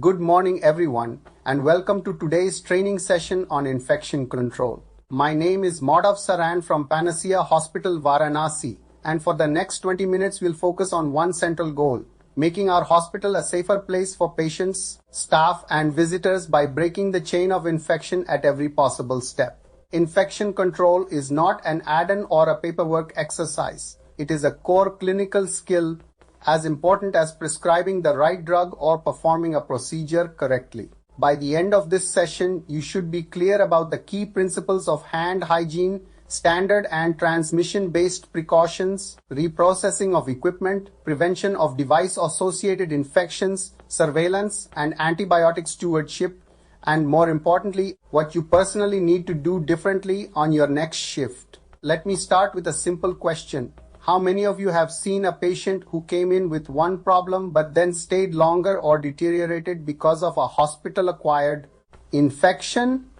Good morning, everyone, and welcome to today's training session on infection control. My name is Madhav Saran from Panacea Hospital, Varanasi, and for the next 20 minutes, we'll focus on one central goal: making our hospital a safer place for patients, staff, and visitors by breaking the chain of infection at every possible step. Infection control is not an add-on or a paperwork exercise. It is a core clinical skill as important as prescribing the right drug or performing a procedure correctly. By the end of this session, you should be clear about the key principles of hand hygiene, standard and transmission-based precautions, reprocessing of equipment, prevention of device-associated infections, surveillance, and antibiotic stewardship, and more importantly, what you personally need to do differently on your next shift. Let me start with a simple question. How many of you have seen a patient who came in with one problem but then stayed longer or deteriorated because of a hospital-acquired infection?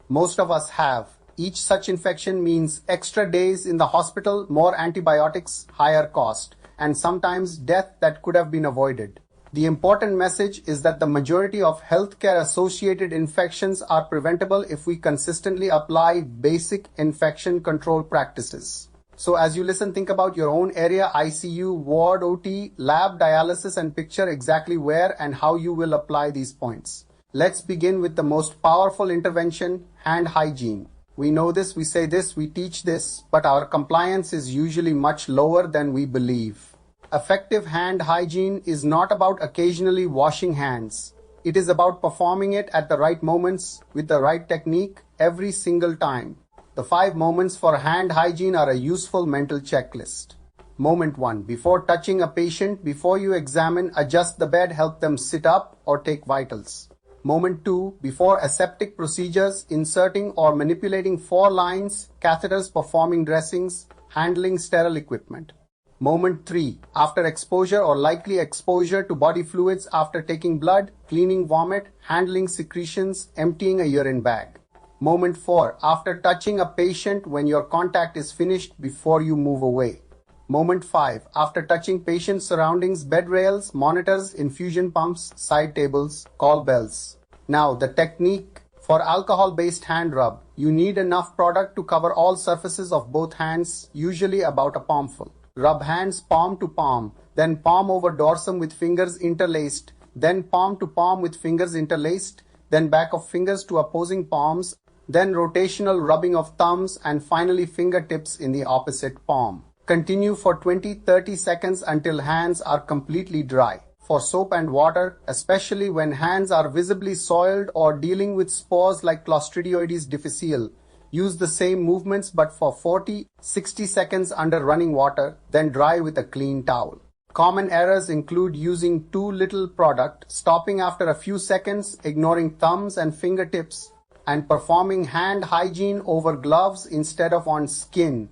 Most of us have. Each such infection means extra days in the hospital, more antibiotics, higher cost, and sometimes death that could have been avoided. The important message is that the majority of healthcare-associated infections are preventable if we consistently apply basic infection control practices. So as you listen, think about your own area, ICU, ward, OT, lab, dialysis, and picture exactly where and how you will apply these points. Let's begin with the most powerful intervention, hand hygiene. We know this, we say this, we teach this, but our compliance is usually much lower than we believe. Effective hand hygiene is not about occasionally washing hands. It is about performing it at the right moments with the right technique every single time. The 5 moments for hand hygiene are a useful mental checklist. Moment 1. Before touching a patient, before you examine, adjust the bed, help them sit up or take vitals. Moment 2. Before aseptic procedures, inserting or manipulating 4 lines, catheters, performing dressings, handling sterile equipment. Moment 3. After exposure or likely exposure to body fluids after taking blood, cleaning vomit, handling secretions, emptying a urine bag. Moment 4. After touching a patient when your contact is finished before you move away. Moment 5. After touching patient surroundings, bed rails, monitors, infusion pumps, side tables, call bells. Now the technique. For alcohol-based hand rub, you need enough product to cover all surfaces of both hands, usually about a palmful. Rub hands palm to palm, then palm over dorsum with fingers interlaced, then palm to palm with fingers interlaced, then back of fingers to opposing palms, then rotational rubbing of thumbs, and finally fingertips in the opposite palm. Continue for 20-30 seconds until hands are completely dry. For soap and water, especially when hands are visibly soiled or dealing with spores like Clostridioides difficile, use the same movements but for 40-60 seconds under running water, then dry with a clean towel. Common errors include using too little product, stopping after a few seconds, ignoring thumbs and fingertips, and performing hand hygiene over gloves instead of on skin.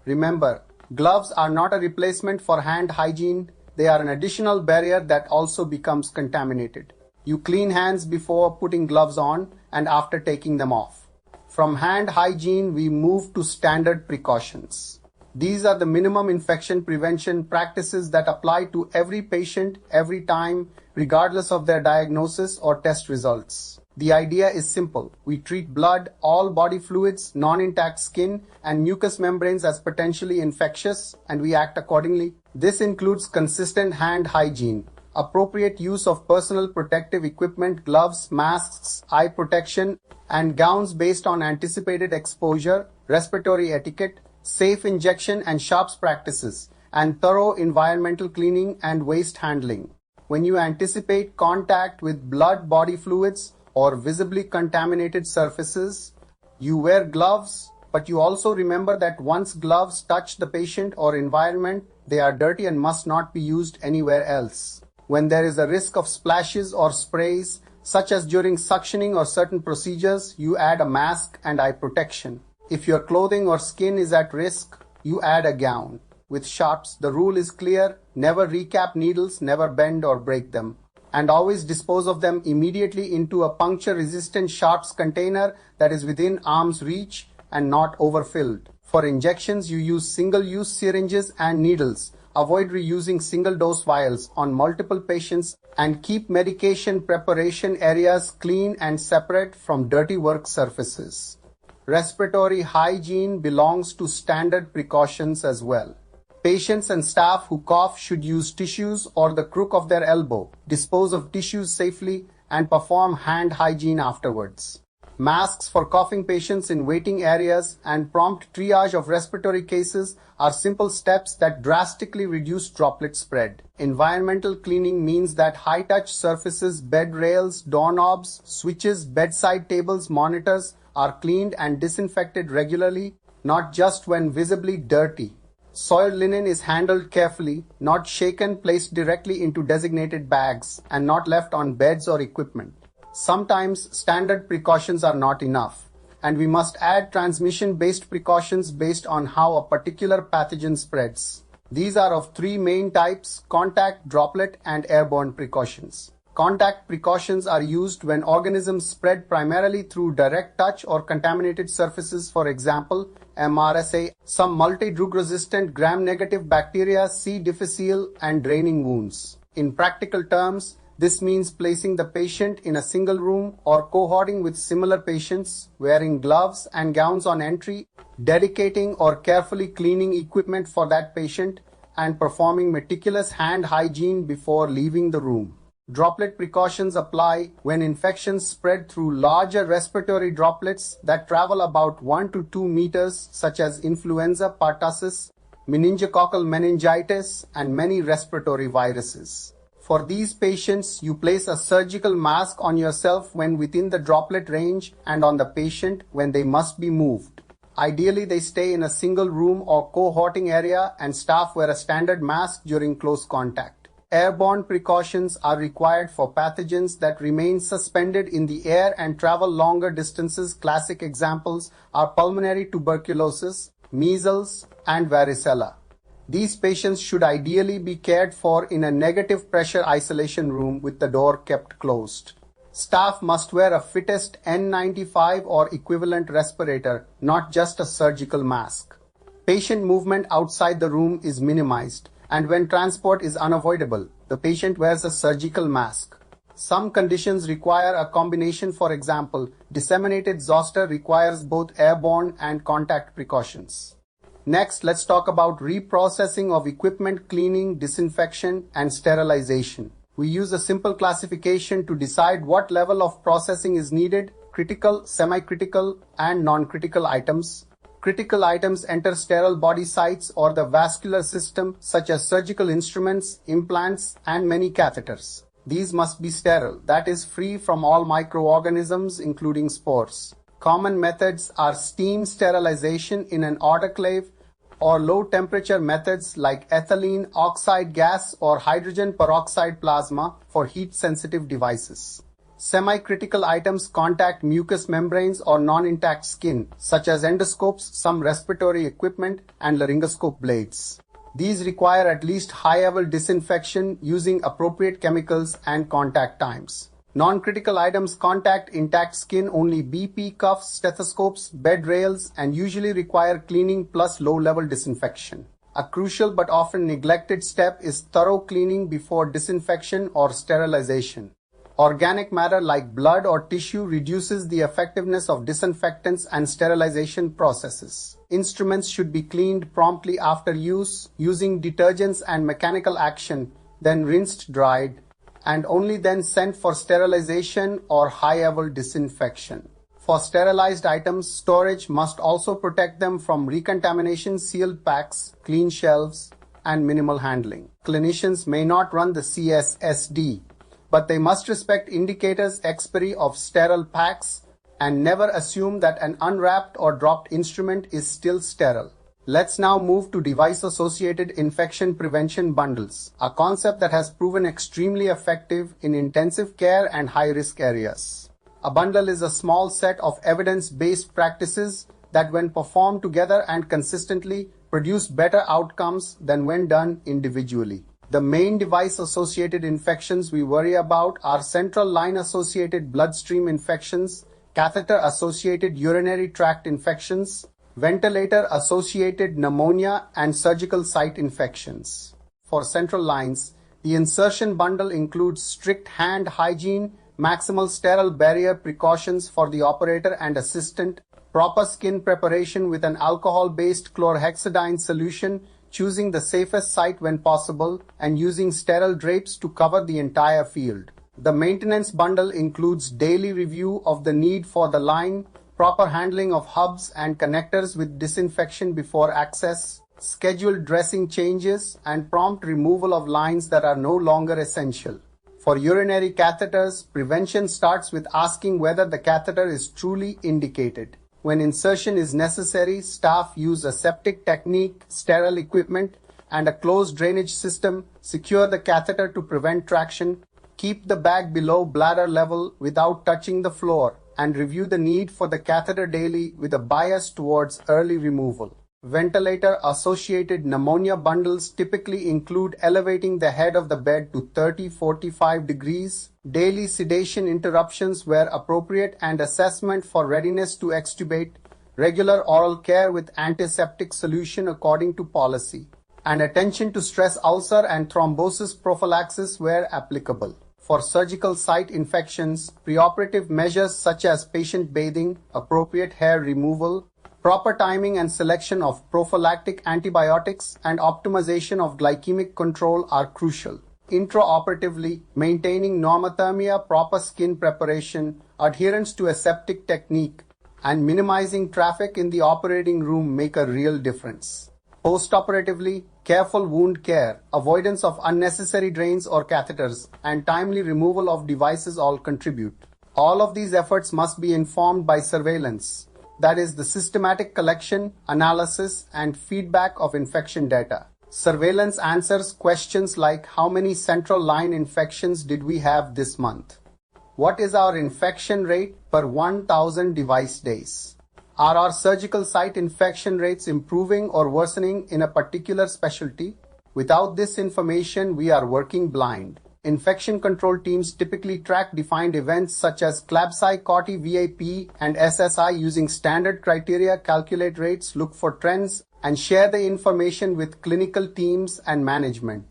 Remember, gloves are not a replacement for hand hygiene. They are an additional barrier that also becomes contaminated. You clean hands before putting gloves on and after taking them off. From hand hygiene, we move to standard precautions. These are the minimum infection prevention practices that apply to every patient, every time, regardless of their diagnosis or test results. The idea is simple. We treat blood, all body fluids, non-intact skin, and mucous membranes as potentially infectious, and we act accordingly. This includes consistent hand hygiene, appropriate use of personal protective equipment, gloves, masks, eye protection, and gowns based on anticipated exposure, respiratory etiquette, safe injection and sharps practices, and thorough environmental cleaning and waste handling. When you anticipate contact with blood, body fluids, or visibly contaminated surfaces, you wear gloves, but you also remember that once gloves touch the patient or environment, they are dirty and must not be used anywhere else. When there is a risk of splashes or sprays, such as during suctioning or certain procedures, you add a mask and eye protection. If your clothing or skin is at risk, you add a gown. With sharps, the rule is clear: never recap needles, never bend or break them, and always dispose of them immediately into a puncture-resistant sharps container that is within arm's reach and not overfilled. For injections, you use single-use syringes and needles, Avoid reusing single-dose vials on multiple patients and keep medication preparation areas clean and separate from dirty work surfaces. Respiratory hygiene belongs to standard precautions as well. Patients and staff who cough should use tissues or the crook of their elbow, dispose of tissues safely, and perform hand hygiene afterwards. Masks for coughing patients in waiting areas and prompt triage of respiratory cases are simple steps that drastically reduce droplet spread. Environmental cleaning means that high-touch surfaces, bed rails, doorknobs, switches, bedside tables, monitors are cleaned and disinfected regularly, not just when visibly dirty. Soiled linen is handled carefully, not shaken, placed directly into designated bags, and not left on beds or equipment. Sometimes standard precautions are not enough, and we must add transmission-based precautions based on how a particular pathogen spreads. These are of three main types: contact, droplet, and airborne precautions. Contact precautions are used when organisms spread primarily through direct touch or contaminated surfaces, for example, MRSA, some multi-drug-resistant gram-negative bacteria, C. difficile, and draining wounds. In practical terms, this means placing the patient in a single room or cohorting with similar patients, wearing gloves and gowns on entry, dedicating or carefully cleaning equipment for that patient, and performing meticulous hand hygiene before leaving the room. Droplet precautions apply when infections spread through larger respiratory droplets that travel about 1 to 2 meters, such as influenza, pertussis, meningococcal meningitis, and many respiratory viruses. For these patients, you place a surgical mask on yourself when within the droplet range and on the patient when they must be moved. Ideally, they stay in a single room or cohorting area, and staff wear a standard mask during close contact. Airborne precautions are required for pathogens that remain suspended in the air and travel longer distances. Classic examples are pulmonary tuberculosis, measles, and varicella. These patients should ideally be cared for in a negative pressure isolation room with the door kept closed. Staff must wear a fittest N95 or equivalent respirator, not just a surgical mask. Patient movement outside the room is minimized, and when transport is unavoidable, the patient wears a surgical mask. Some conditions require a combination. For example, disseminated zoster requires both airborne and contact precautions. Next, let's talk about reprocessing of equipment, cleaning, disinfection, and sterilization. We use a simple classification to decide what level of processing is needed: critical, semi-critical, and non-critical items. Critical items enter sterile body sites or the vascular system, such as surgical instruments, implants, and many catheters. These must be sterile, that is, free from all microorganisms, including spores. Common methods are steam sterilization in an autoclave or low-temperature methods like ethylene oxide gas or hydrogen peroxide plasma for heat-sensitive devices. Semi-critical items contact mucous membranes or non-intact skin, such as endoscopes, some respiratory equipment, and laryngoscope blades. These require at least high-level disinfection using appropriate chemicals and contact times. Non-critical items contact intact skin only: BP, cuffs, stethoscopes, bed rails, and usually require cleaning plus low-level disinfection. A crucial but often neglected step is thorough cleaning before disinfection or sterilization. Organic matter like blood or tissue reduces the effectiveness of disinfectants and sterilization processes. Instruments should be cleaned promptly after use using detergents and mechanical action, then rinsed, dried, and only then sent for sterilization or high-level disinfection. For sterilized items, storage must also protect them from recontamination. Sealed packs, clean shelves, and minimal handling. Clinicians may not run the CSSD, but they must respect indicators expiry of sterile packs and never assume that an unwrapped or dropped instrument is still sterile. Let's now move to device-associated infection prevention bundles, a concept that has proven extremely effective in intensive care and high-risk areas. A bundle is a small set of evidence-based practices that, when performed together and consistently, produce better outcomes than when done individually. The main device-associated infections we worry about are central line-associated bloodstream infections, catheter-associated urinary tract infections, ventilator-associated pneumonia, and surgical site infections. For central lines, the insertion bundle includes strict hand hygiene, maximal sterile barrier precautions for the operator and assistant, proper skin preparation with an alcohol-based chlorhexidine solution, choosing the safest site when possible, and using sterile drapes to cover the entire field. The maintenance bundle includes daily review of the need for the line, proper handling of hubs and connectors with disinfection before access, scheduled dressing changes, and prompt removal of lines that are no longer essential. For urinary catheters, prevention starts with asking whether the catheter is truly indicated. When insertion is necessary, staff use aseptic technique, sterile equipment, and a closed drainage system. Secure the catheter to prevent traction. Keep the bag below bladder level without touching the floor, and review the need for the catheter daily with a bias towards early removal. Ventilator-associated pneumonia bundles typically include elevating the head of the bed to 30-45 degrees, daily sedation interruptions where appropriate and assessment for readiness to extubate, regular oral care with antiseptic solution according to policy, and attention to stress ulcer and thrombosis prophylaxis where applicable. For surgical site infections, preoperative measures such as patient bathing, appropriate hair removal, proper timing and selection of prophylactic antibiotics, and optimization of glycemic control are crucial. Intraoperatively, maintaining normothermia, proper skin preparation, adherence to aseptic technique, and minimizing traffic in the operating room make a real difference. Postoperatively, careful wound care, avoidance of unnecessary drains or catheters, and timely removal of devices all contribute. All of these efforts must be informed by surveillance. That is, the systematic collection, analysis, and feedback of infection data. Surveillance answers questions like how many central line infections did we have this month? What is our infection rate per 1,000 device days? Are our surgical site infection rates improving or worsening in a particular specialty? Without this information, we are working blind. Infection control teams typically track defined events such as CLABSI, COTI, VIP, and SSI using standard criteria, calculate rates, look for trends, and share the information with clinical teams and management.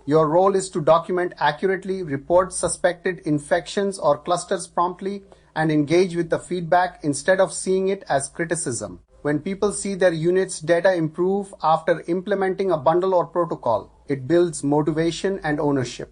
Your role is to document accurately, report suspected infections or clusters promptly, and engage with the feedback instead of seeing it as criticism. When people see their unit's data improve after implementing a bundle or protocol, it builds motivation and ownership.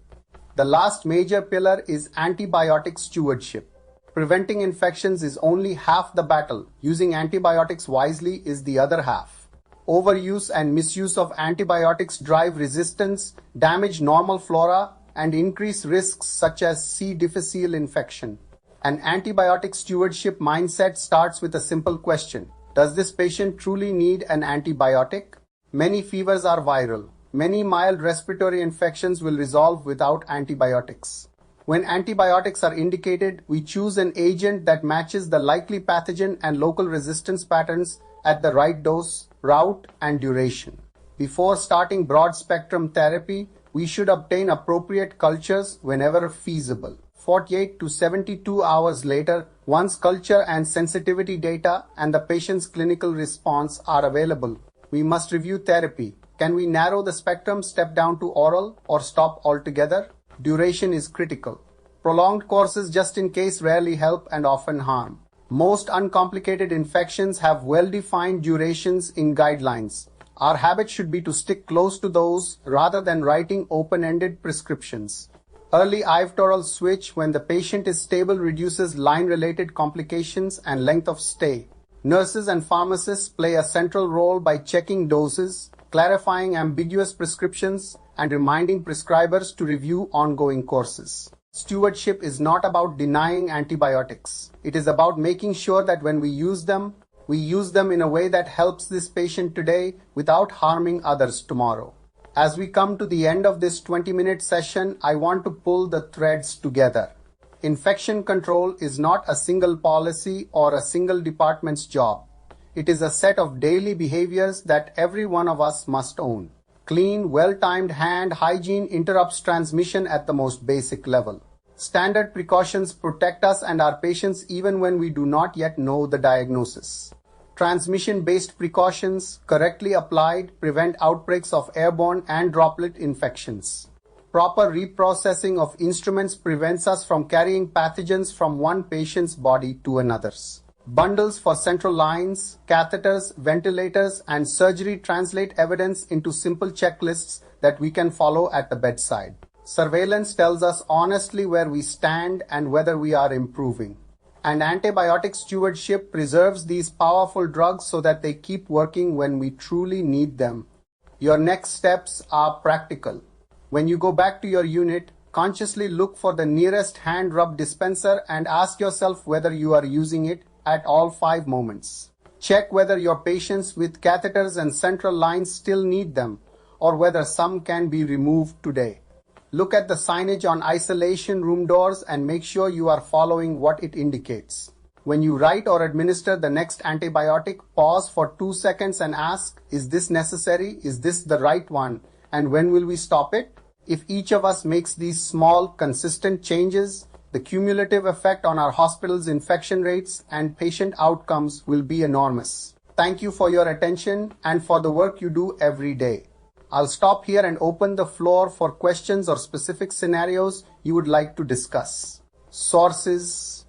The last major pillar is antibiotic stewardship. Preventing infections is only half the battle. Using antibiotics wisely is the other half. Overuse and misuse of antibiotics drive resistance, damage normal flora, and increase risks such as C. difficile infection. An antibiotic stewardship mindset starts with a simple question. Does this patient truly need an antibiotic? Many fevers are viral. Many mild respiratory infections will resolve without antibiotics. When antibiotics are indicated, we choose an agent that matches the likely pathogen and local resistance patterns at the right dose, route, and duration. Before starting broad-spectrum therapy, we should obtain appropriate cultures whenever feasible. 48 to 72 hours later, once culture and sensitivity data and the patient's clinical response are available, we must review therapy. Can we narrow the spectrum, step down to oral, or stop altogether? Duration is critical. Prolonged courses just in case rarely help and often harm. Most uncomplicated infections have well-defined durations in guidelines. Our habit should be to stick close to those rather than writing open-ended prescriptions. Early ivtoral switch when the patient is stable reduces line-related complications and length of stay. Nurses and pharmacists play a central role by checking doses, clarifying ambiguous prescriptions, and reminding prescribers to review ongoing courses. Stewardship is not about denying antibiotics. It is about making sure that when we use them in a way that helps this patient today without harming others tomorrow. As we come to the end of this 20-minute session, I want to pull the threads together. Infection control is not a single policy or a single department's job. It is a set of daily behaviors that every one of us must own. Clean, well-timed hand hygiene interrupts transmission at the most basic level. Standard precautions protect us and our patients even when we do not yet know the diagnosis. Transmission-based precautions, correctly applied, prevent outbreaks of airborne and droplet infections. Proper reprocessing of instruments prevents us from carrying pathogens from one patient's body to another's. Bundles for central lines, catheters, ventilators, and surgery translate evidence into simple checklists that we can follow at the bedside. Surveillance tells us honestly where we stand and whether we are improving. And antibiotic stewardship preserves these powerful drugs so that they keep working when we truly need them. Your next steps are practical. When you go back to your unit, consciously look for the nearest hand rub dispenser and ask yourself whether you are using it at all 5 moments. Check whether your patients with catheters and central lines still need them, or whether some can be removed today. Look at the signage on isolation room doors and make sure you are following what it indicates. When you write or administer the next antibiotic, pause for 2 seconds and ask, is this necessary? Is this the right one? And when will we stop it? If each of us makes these small, consistent changes, the cumulative effect on our hospital's infection rates and patient outcomes will be enormous. Thank you for your attention and for the work you do every day. I'll stop here and open the floor for questions or specific scenarios you would like to discuss. Sources,